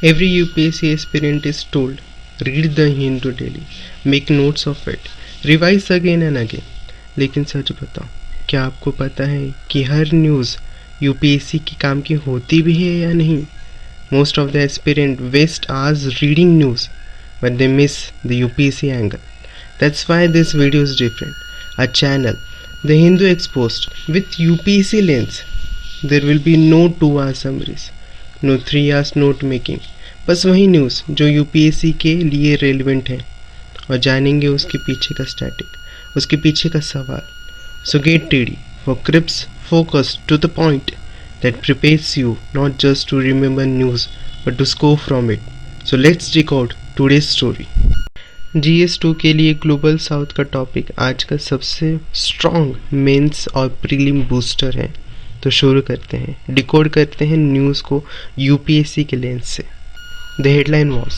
Every UPSC aspirant is told, read the Hindu daily, make notes of it, revise again and again. लेकिन सच बताओ, क्या आपको पता है कि हर न्यूज़ यूपीएससी के काम की होती भी है या नहीं? Most of the aspirant waste hours reading news, but they miss the UPSC angle. That's why this video is different. A channel, The Hindu Exposed, with UPSC Lens. There will be no 2-hour summaries, no 3 hours note making. बस वही news जो UPSC के लिए relevant है, और जानेंगे उसके पीछे का स्टैटिक, उसके पीछे का सवाल. So get ready for crisp, focused, to the point that prepares you not just to remember news but to score from it. So let's decode today's story. GS2 के लिए ग्लोबल साउथ का topic आज का सबसे strong mains और prelim booster है. तो शुरू करते हैं, डिकोड करते हैं न्यूज़ को यूपीएससी के लेंस से. The headline was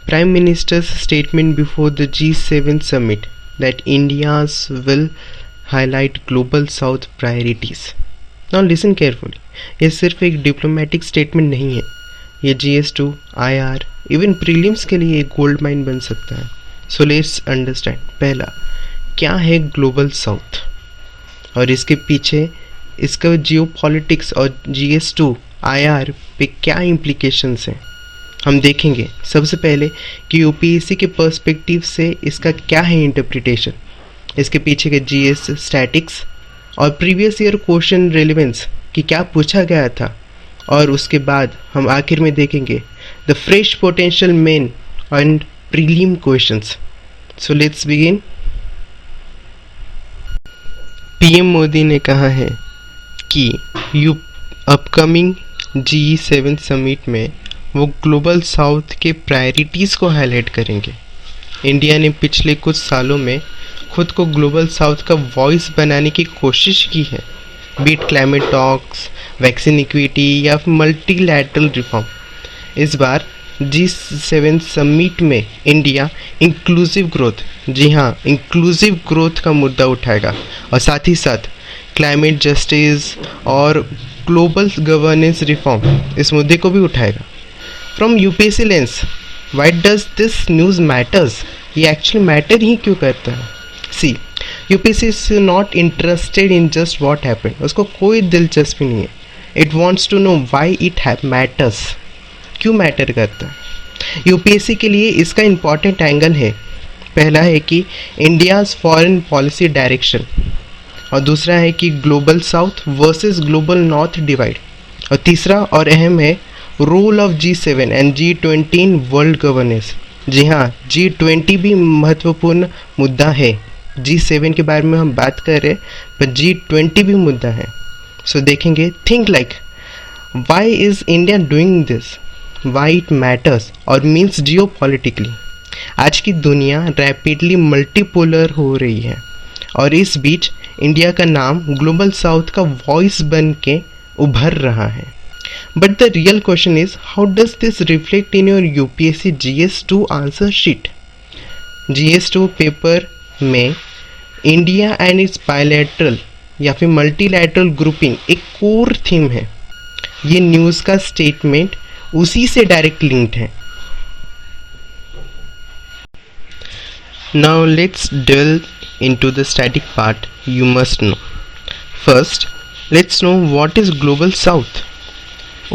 prime ministers statement before the G7 summit that India's will highlight global south priorities. Now listen carefully, ये सिर्फ एक डिप्लोमेटिक स्टेटमेंट नहीं है, ये GS2, IR, इवन प्रीलिम्स के लिए एक गोल्ड माइन बन सकता है. So let's understand. पहला, क्या है ग्लोबल साउथ और इसके पीछे इसका जियोपॉलिटिक्स और GS2, IR पे क्या इम्प्लीकेशंस हैं हम देखेंगे. सबसे पहले कि यूपीएससी के पर्सपेक्टिव से इसका क्या है इंटरप्रिटेशन, इसके पीछे के GS स्टैटिक्स और प्रीवियस ईयर क्वेश्चन रेलेवेंस कि क्या पूछा गया था, और उसके बाद हम आखिर में देखेंगे the fresh potential main and prelim questions. So let's begin. PM Modi ने कहा है कि अपकमिंग G7 समिट में वो ग्लोबल साउथ के प्रायोरिटीज़ को हाईलाइट करेंगे. इंडिया ने पिछले कुछ सालों में खुद को ग्लोबल साउथ का वॉइस बनाने की कोशिश की है, be it climate talks, vaccine equity या फिर मल्टीलैटरल रिफॉर्म. इस बार G7 समिट में इंडिया इंक्लूसिव ग्रोथ, जी हाँ, इंक्लूसिव ग्रोथ का मुद्दा उठाएगा और साथ ही साथ क्लाइमेट जस्टिस और ग्लोबल गवर्नेंस रिफॉर्म इस मुद्दे को भी उठाएगा. From UPSC lens, why does this news matters, ये एक्चुअली मैटर ही क्यों करता है. See, UPSC is not interested in just what happened, उसको कोई दिलचस्पी नहीं है. It wants to know why it matters, क्यों मैटर करता है. यूपीएससी के लिए इसका इम्पॉर्टेंट एंगल है. पहला है कि इंडियाज़ फॉरेन पॉलिसी डायरेक्शन, और दूसरा है कि global south versus global north divide, और तीसरा और अहम है role of G7 and G20 in world governance. जी हाँ, G20 भी महत्वपूर्ण मुद्दा है. G7 के बारे में हम बात कर रहे हैं, पर G20 भी मुद्दा है. सो देखेंगे, think like why is India doing this, why it matters और मीन्स जियोपॉलिटिकली. आज की दुनिया रैपिडली मल्टीपोलर हो रही है और इस बीच इंडिया का नाम ग्लोबल साउथ का वॉइस बन के उभर रहा है. But the real question is, how does this reflect in your UPSC GS2 answer sheet. GS2 paper में इंडिया एंड इट्स बायलैटरल या फिर मल्टीलैटरल ग्रुपिंग एक कोर थीम है. ये न्यूज़ का स्टेटमेंट उसी से डायरेक्ट लिंक्ड है. Now let's delve into the static part you must know. First, let's know what is Global South.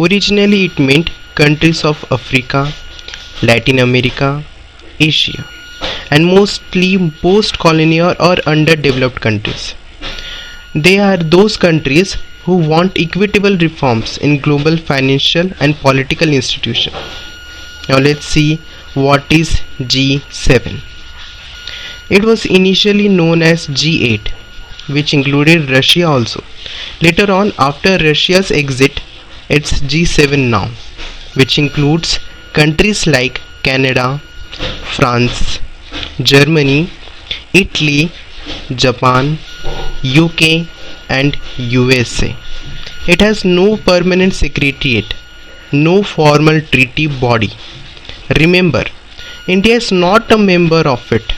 Originally it meant countries of Africa, Latin America, Asia, and mostly post-colonial or underdeveloped countries. They are those countries who want equitable reforms in global financial and political institutions. Now let's see what is G7. It was initially known as G8, which included Russia also. Later on, after Russia's exit, it's G7 now, which includes countries like Canada, France, Germany, Italy, Japan, UK, and USA. It has no permanent secretariat, no formal treaty body. Remember, India is not a member of it,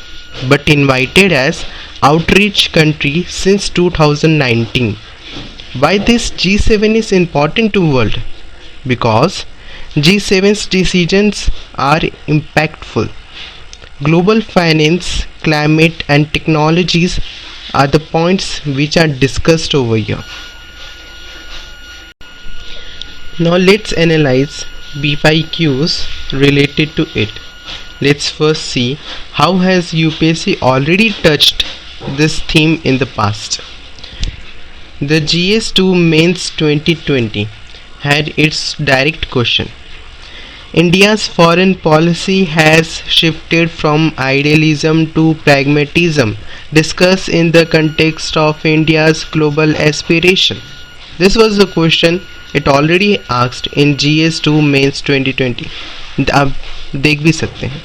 but invited as outreach country since 2019. Why this G7 is important to world? Because G7's decisions are impactful. Global finance, climate, and technologies are the points which are discussed over here. Now let's analyze PYQs related to it. Let's first see how has UPSC already touched this theme in the past. The GS2 Mains 2020 had its direct question. India's foreign policy has shifted from idealism to pragmatism. Discuss in the context of India's global aspiration. This was the question it already asked in GS2 Mains 2020. आप देख भी सकते हैं.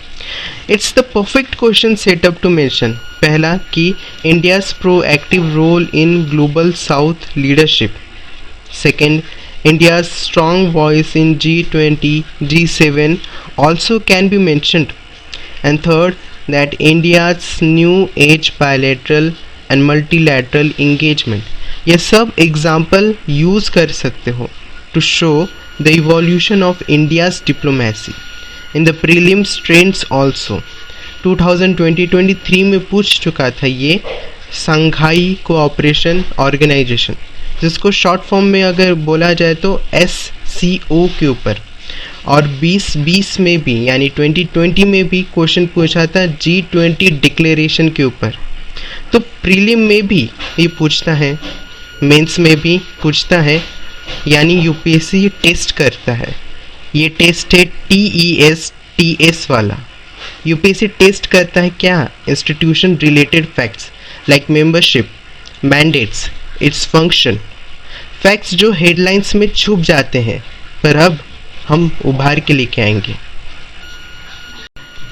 It's the perfect question set up to mention. पहला कि India's proactive role in global South leadership. Second, India's strong voice in G20, G7 also can be mentioned. And third, that India's new age bilateral and multilateral engagement. ये सब example use कर सकते हो to show the evolution of India's diplomacy. In the prelims trends also 2020-23 में पूछ चुका था ये संघाई कोऑपरेशन ऑर्गेनाइजेशन, जिसको शॉर्ट फॉर्म में अगर बोला जाए तो SCO के ऊपर, और 2020 में भी यानी 2020 में भी क्वेश्चन पूछा था G20 डिक्लेरेशन के ऊपर. तो प्रीलिम में भी ये पूछता है, मेंस में भी पूछता है, यानी यूपीएससी टेस्ट करता है. ये टेस्ट है TES वाला. यूपीएससी टेस्ट करता है क्या? Institution related facts like membership, mandates, its function, facts जो हेडलाइंस में छुप जाते हैं पर अब हम उभार के लेके आएंगे.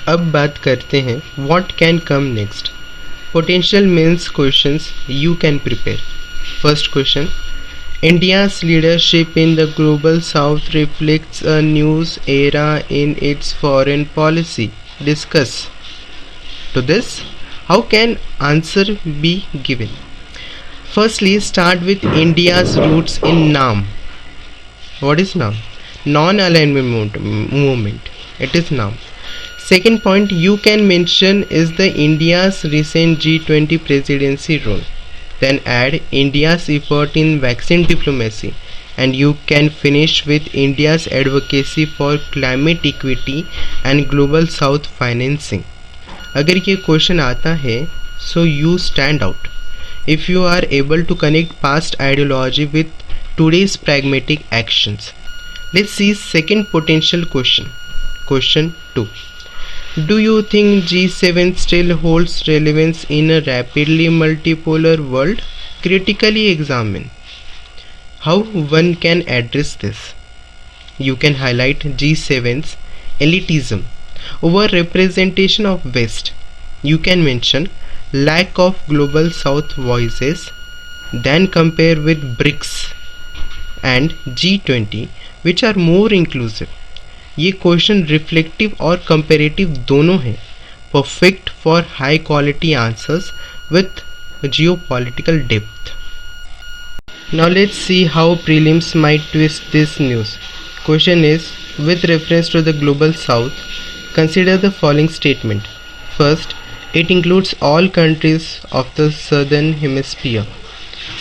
अब बात करते हैं what can come next. Potential mains questions you can prepare. First question, India's leadership in the global south reflects a new era in its foreign policy. Discuss. To this, how can answer be given? Firstly, start with India's roots in NAM. What is NAM? Non-alignment movement. It is NAM. Second point you can mention is the India's recent G20 presidency role. Then add India's effort in vaccine diplomacy, and you can finish with India's advocacy for climate equity and global south financing. अगर ये question आता है so you stand out if you are able to connect past ideology with today's pragmatic actions. Let's see second potential question. Question 2. Do you think G7 still holds relevance in a rapidly multipolar world? Critically examine how one can address this. You can highlight G7's elitism, over-representation of West. You can mention lack of global South voices, then compare with BRICS and G20, which are more inclusive. ये question reflective और comparative दोनों हैं, perfect for high quality answers with geopolitical depth. Now let's see how prelims might twist this news. Question is with reference to the global south, consider the following statement. First, it includes all countries of the southern hemisphere.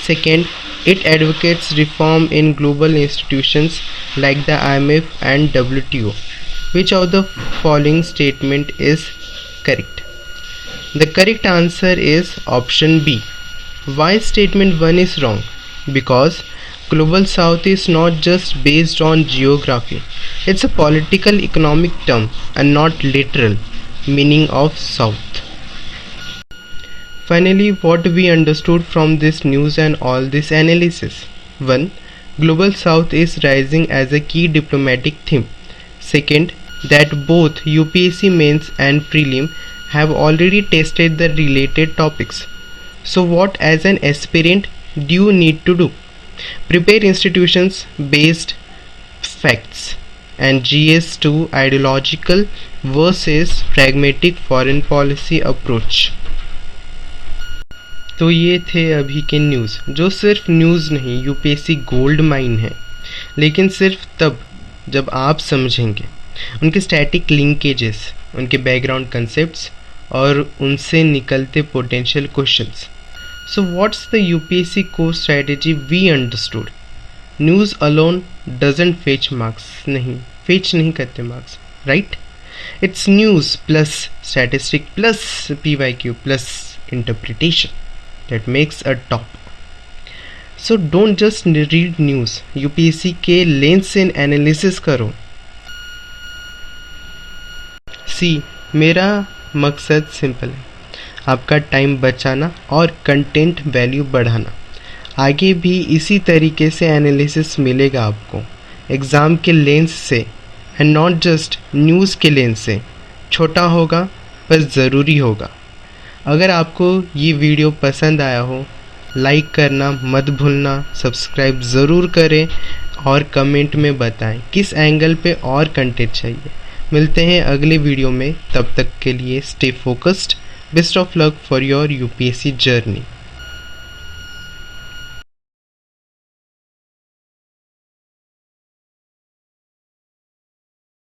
Second, it advocates reform in global institutions like the IMF and WTO. Which of the following statement is correct? The correct answer is option B. Why statement 1 is wrong? Because Global South is not just based on geography. It's a political economic term and not literal meaning of South. Finally, what we understood from this news and all this analysis. 1. Global South is rising as a key diplomatic theme. Second, that both UPSC Mains and Prelim have already tested the related topics. So what as an aspirant do you need to do? Prepare institutions based facts and GS2 ideological versus pragmatic foreign policy approach. तो ये थे अभी के news, जो सिर्फ news नहीं UPSC gold mine है, लेकिन सिर्फ तब जब आप समझेंगे उनके स्टैटिक लिंकेजेस, उनके बैकग्राउंड कंसेप्ट्स और उनसे निकलते potential questions. So what's the UPSC course strategy we understood? News alone doesn't fetch marks, fetch नहीं करते marks, right? It's news plus statistic plus PYQ plus interpretation that makes a top. So don't just read news, UPSC के lens से analysis करो। मेरा मकसद simple है, आपका time बचाना और कंटेंट वैल्यू बढ़ाना। आगे भी इसी तरीके से एनालिसिस मिलेगा आपको एग्ज़ाम के लेंस से एंड नॉट जस्ट न्यूज़ के लेंस से। छोटा होगा पर ज़रूरी होगा। अगर आपको ये वीडियो पसंद आया हो, लाइक करना मत भूलना, सब्सक्राइब ज़रूर करें और कमेंट में बताएं किस एंगल पे और कंटेंट चाहिए। मिलते हैं अगले वीडियो में, तब तक के लिए stay focused. Best of luck for your UPSC journey.